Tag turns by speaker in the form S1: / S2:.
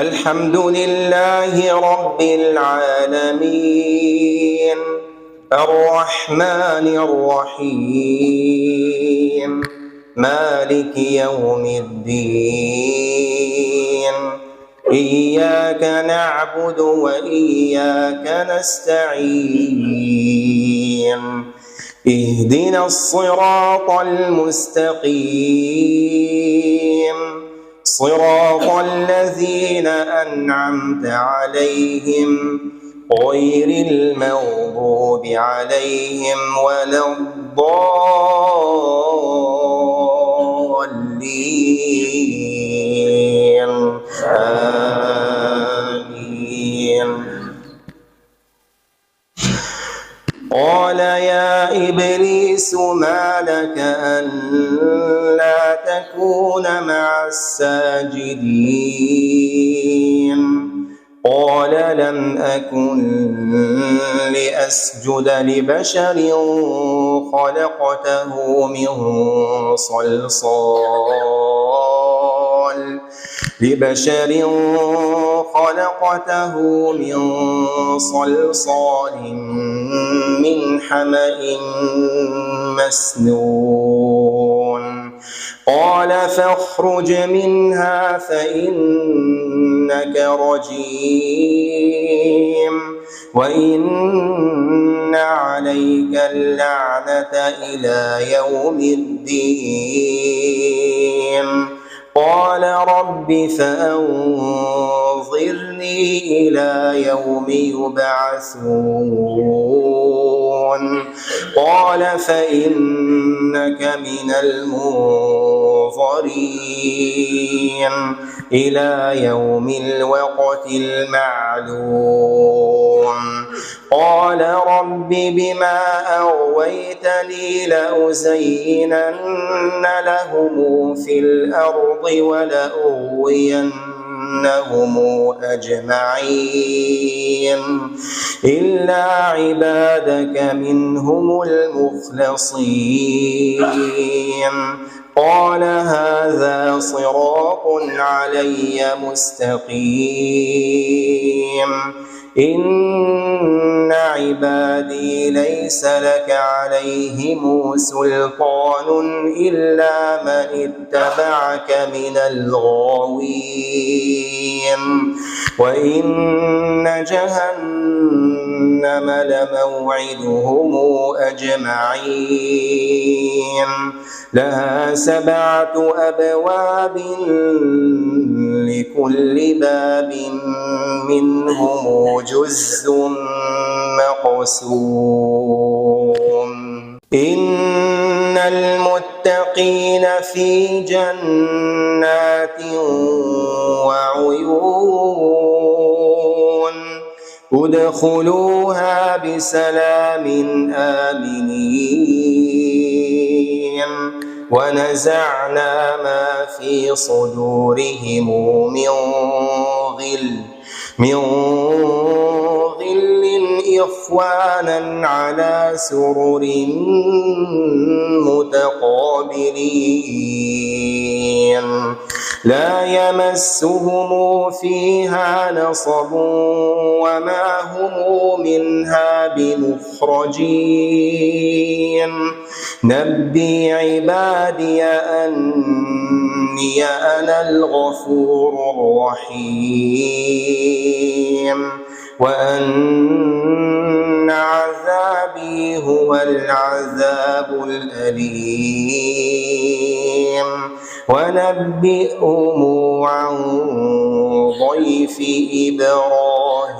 S1: الحمد لله رب العالمين الرحمن الرحيم مالك يوم الدين إياك نعبد وإياك نستعين اهدنا الصراط المستقيم صراط الذين أنعمت عليهم غير المغضوب عليهم ولا الضالين آمين. قال يا إبليس ما لك ألا تكون مع الساجدين قال لم أكن لأسجد لبشر خلقته من صلصال من حمأ مسنون قال فاخرج منها فإنك رجيم وإن عليك اللعنة إلى يوم الدين قال رب فأنظرني إلى يوم يبعثون قال فإنك من المنظرين إلى يوم الوقت المعلوم قال رب بما أغويتني لأزينن لهم في الأرض ولأغوينهم أجمعين إلا عبادك منهم المخلصين قال هذا صراط علي مستقيم إن عبادي ليس لك عليهم سلطان إلا من اتبعك من الغاوين وإن جهنم لموعدهم أجمعين لها 7 أبواب لكل باب منهم جزء مقسوم إن المتقين في جنات وعيون ادخلوها بسلام آمنين ونزعنا ما في صدورهم من غل إخوانا على سرر متقابلين لا يمسهم فيها نصب وما هم منها بمخرجين نبي عبادي أني أنا الغفور الرحيم وأن عذابي هو العذاب الأليم ونبئهم عن ضيف إبراهيم.